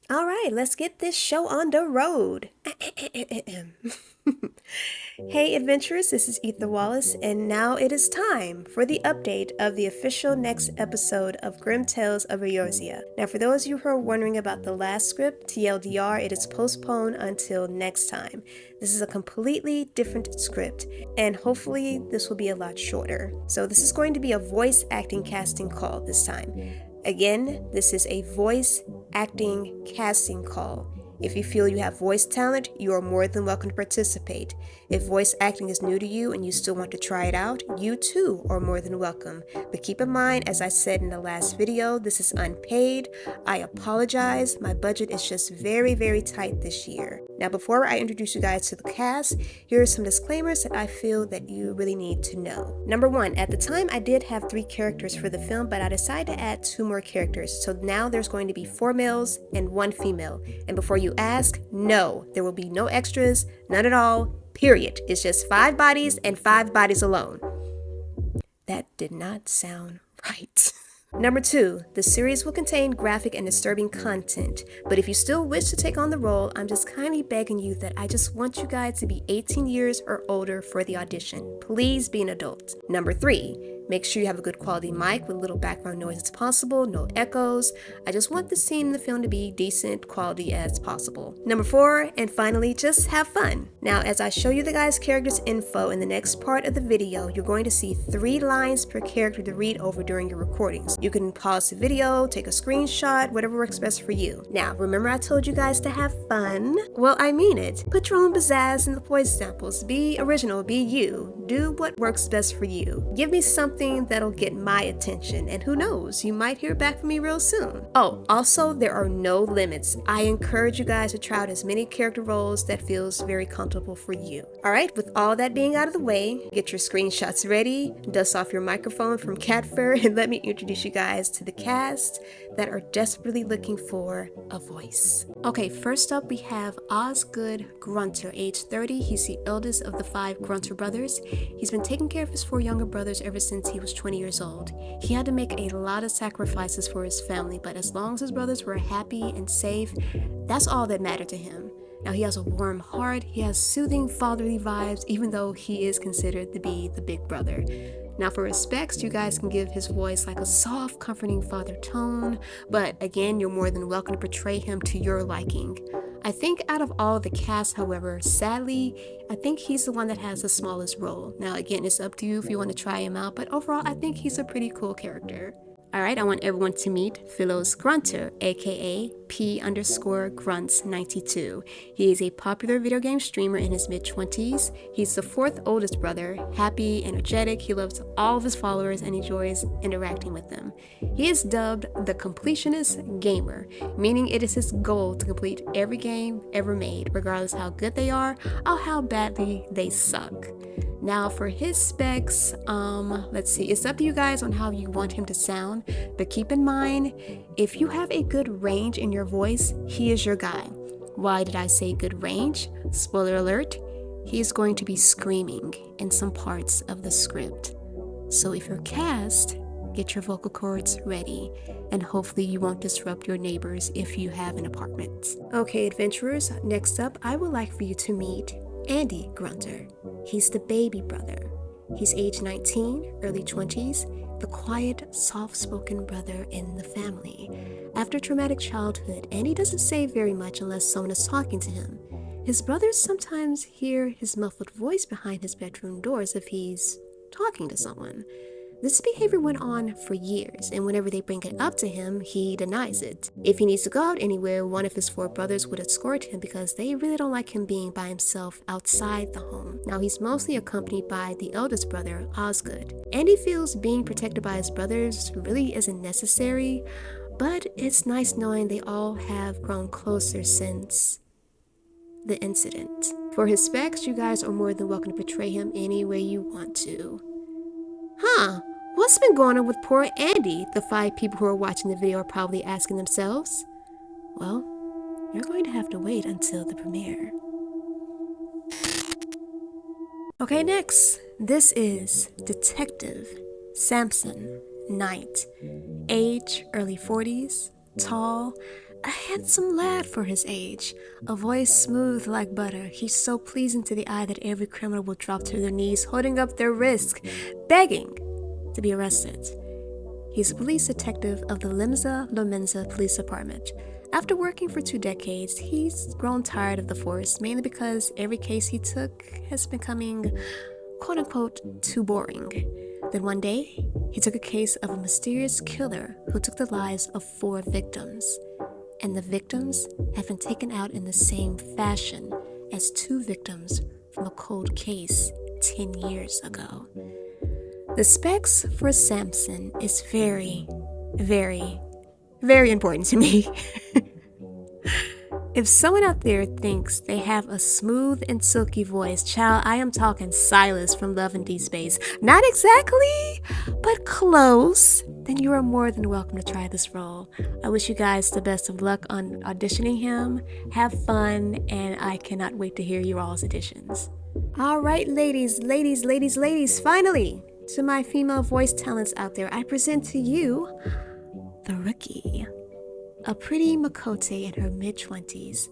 All right, let's get this show on the road. Hey adventurers, this is Aether-Wallace, and now it is time for the update of the official next episode of Grim Tales of Eorzea. Now for those of you who are wondering about the last script, TLDR, it is postponed until next time. This is a completely different script, and hopefully this will be a lot shorter. So this is going to be a voice acting casting call this time. Again, this is a voice acting casting call. If you feel you have voice talent, you are more than welcome to participate. If voice acting is new to you and you still want to try it out, you too are more than welcome. But keep in mind, as I said in the last video, this is unpaid. I apologize, my budget is just very tight this year. Now before I introduce you guys to the cast, here are some disclaimers that I feel that you really need to know. Number one, at the time I did have 3 characters for the film, but I decided to add 2 more characters. So now there's going to be 4 males and 1 female. And before you ask, no, there will be no extras, none at all, period. It's just 5 bodies and 5 bodies alone. That did not sound right. Number 2, the series will contain graphic and disturbing content, but if you still wish to take on the role, I'm just kindly begging you that I just want you guys to be 18 years or older for the audition. Please be an adult. Number 3, make sure you have a good quality mic with little background noise as possible, no echoes. I just want the scene in the film to be decent quality as possible. Number 4, and finally, just have fun. Now, as I show you the guys' characters info in the next part of the video, you're going to see 3 lines per character to read over during your recordings. You can pause the video, take a screenshot, whatever works best for you. Now, remember I told you guys to have fun? Well, I mean it. Put your own pizzazz in the voice samples. Be original, be you. Do what works best for you. Give me something that'll get my attention, and who knows, you might hear back from me real soon. Oh, also, there are no limits. I encourage you guys to try out as many character roles that feels very comfortable for you. Alright, with all that being out of the way, get your screenshots ready, dust off your microphone from cat fur, and let me introduce you guys to the cast that are desperately looking for a voice. Okay, first up we have Osgood Grunter, age 30. He's the eldest of the 5 Grunter brothers. He's been taking care of his 4 younger brothers ever since he was 20 years old. He had to make a lot of sacrifices for his family, but as long as his brothers were happy and safe, that's all that mattered to him. Now he has a warm heart, he has soothing fatherly vibes, even though he is considered to be the big brother. Now for respects, you guys can give his voice like a soft, comforting father tone, but again, you're more than welcome to portray him to your liking. I think out of all the cast, however, sadly, I think he's the one that has the smallest role. Now again, it's up to you if you want to try him out, but overall, I think he's a pretty cool character. Alright, I want everyone to meet Philos Grunter, aka P_Grunts92. He is a popular video game streamer in his mid-20s. He's the 4th oldest brother, happy, energetic, he loves all of his followers and enjoys interacting with them. He is dubbed the completionist gamer, meaning it is his goal to complete every game ever made, regardless how good they are or how badly they suck. Now for his specs, let's see, it's up to you guys on how you want him to sound, but keep in mind, if you have a good range in your voice, he is your guy. Why did I say good range? Spoiler alert, he is going to be screaming in some parts of the script. So if you're cast, get your vocal cords ready, and hopefully you won't disrupt your neighbors if you have an apartment. Okay, adventurers, next up, I would like for you to meet Andy Grunter. He's the baby brother. He's age 19, early 20s, the quiet, soft-spoken brother in the family. After a traumatic childhood, Andy doesn't say very much unless someone is talking to him. His brothers sometimes hear his muffled voice behind his bedroom doors if he's talking to someone. This behavior went on for years, and whenever they bring it up to him, he denies it. If he needs to go out anywhere, one of his 4 brothers would escort him because they really don't like him being by himself outside the home. Now he's mostly accompanied by the eldest brother, Osgood. Andy feels being protected by his brothers really isn't necessary, but it's nice knowing they all have grown closer since the incident. For his specs, you guys are more than welcome to portray him any way you want to. Huh, what's been going on with poor Andy? The 5 people who are watching the video are probably asking themselves. Well, you're going to have to wait until the premiere. Okay, next, this is Detective Samson Knight. Age, early 40s, tall, a handsome lad for his age, a voice smooth like butter. He's so pleasing to the eye that every criminal will drop to their knees, holding up their wrist, begging to be arrested. He's a police detective of the Limsa Lominsa Police Department. After working for 2 decades, he's grown tired of the force, mainly because every case he took has been becoming, quote-unquote, too boring. Then one day, he took a case of a mysterious killer who took the lives of 4 victims. And the victims have been taken out in the same fashion as 2 victims from a cold case 10 years ago. The specs for Samson is very, very, very important to me. If someone out there thinks they have a smooth and silky voice, child, I am talking Silas from Love and Deep Space. Not exactly, but close. Then you are more than welcome to try this role. I wish you guys the best of luck on auditioning him. Have fun, and I cannot wait to hear your all's auditions. All right, ladies, finally, to my female voice talents out there, I present to you the Rookie. A pretty Makote in her mid-20s.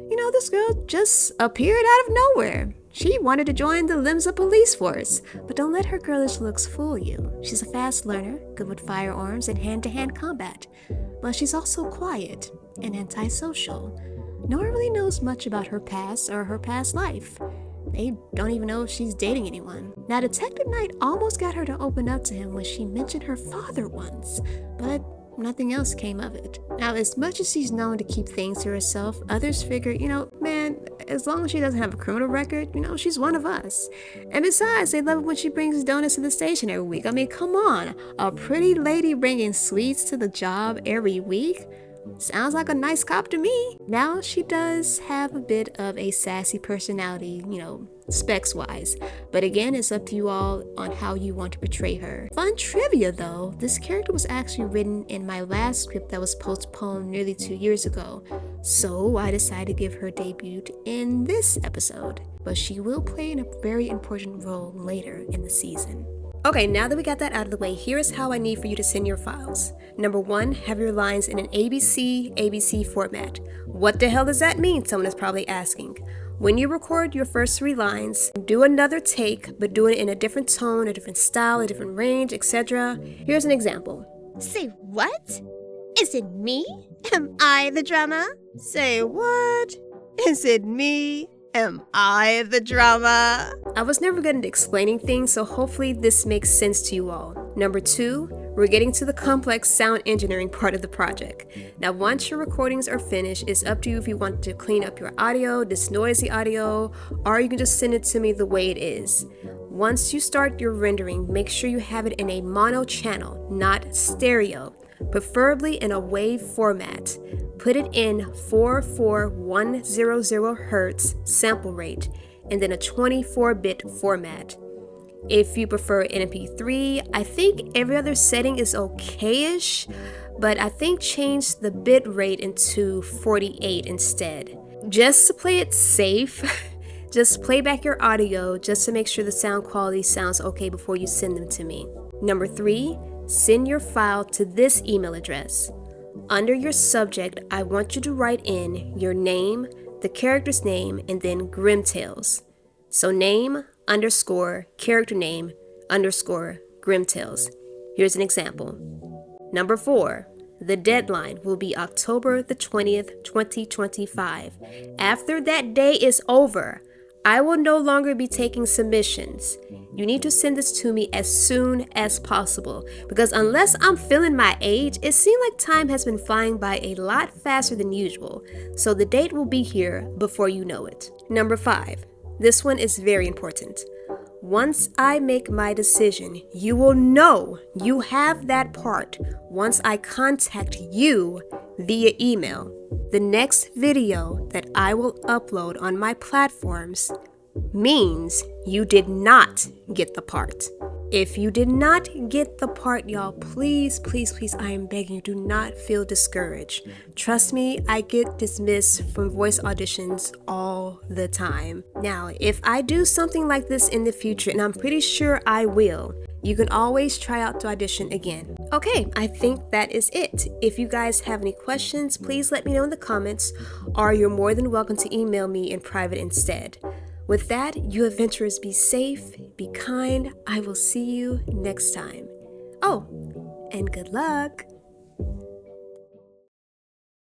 You know, this girl just appeared out of nowhere. She wanted to join the Limsa police force, but don't let her girlish looks fool you. She's a fast learner, good with firearms and hand-to-hand combat, but she's also quiet and antisocial. No one really knows much about her past or her past life. They don't even know if she's dating anyone. Now, Detective Knight almost got her to open up to him when she mentioned her father once, but nothing else came of it. Now, as much as she's known to keep things to herself, others figure, man, as long as she doesn't have a criminal record, she's one of us. And besides, they love it when she brings donuts to the station every week. I mean, come on, a pretty lady bringing sweets to the job every week? Sounds like a nice cop to me. Now, she does have a bit of a sassy personality, specs-wise. But again, it's up to you all on how you want to portray her. Fun trivia, though. This character was actually written in my last script that was postponed nearly 2 years ago. So I decided to give her debut in this episode. But she will play a very important role later in the season. Okay, now that we got that out of the way, here is how I need for you to send your files. Number 1, have your lines in an ABC format. What the hell does that mean? Someone is probably asking. When you record your first 3 lines, do another take, but do it in a different tone, a different style, a different range, etc. Here's an example. Say what? Is it me? Am I the drama? Say what? Is it me? Am I the drama? I was never good at explaining things, so hopefully this makes sense to you all. Number 2, we're getting to the complex sound engineering part of the project. Now, once your recordings are finished, it's up to you if you want to clean up your audio, denoise the audio, or you can just send it to me the way it is. Once you start your rendering, make sure you have it in a mono channel, not stereo, preferably in a wave format. Put it in 44100 Hz sample rate, and then a 24-bit format. If you prefer MP3, I think every other setting is okay-ish, but I think change the bit rate into 48 instead. Just to play it safe, just play back your audio just to make sure the sound quality sounds okay before you send them to me. Number 3, send your file to this email address. Under your subject, I want you to write in your name, the character's name, and then Grim Tales. So name _ character name _ Grim Tales. Here's an example. Number 4, the deadline will be October the 20th, 2025. After that day is over, I will no longer be taking submissions. You need to send this to me as soon as possible, because unless I'm feeling my age, it seems like time has been flying by a lot faster than usual, so the date will be here before you know it. Number 5, this one is very important. Once I make my decision, you will know you have that part once I contact you via email. The next video that I will upload on my platforms means you did not get the part. If you did not get the part, y'all, please, I am begging you, do not feel discouraged. Trust me, I get dismissed from voice auditions all the time. Now, if I do something like this in the future, and I'm pretty sure I will, you can always try out to audition again. Okay, I think that is it. If you guys have any questions, please let me know in the comments, or you're more than welcome to email me in private instead. With that, you adventurers be safe, be kind. I will see you next time. Oh, and good luck!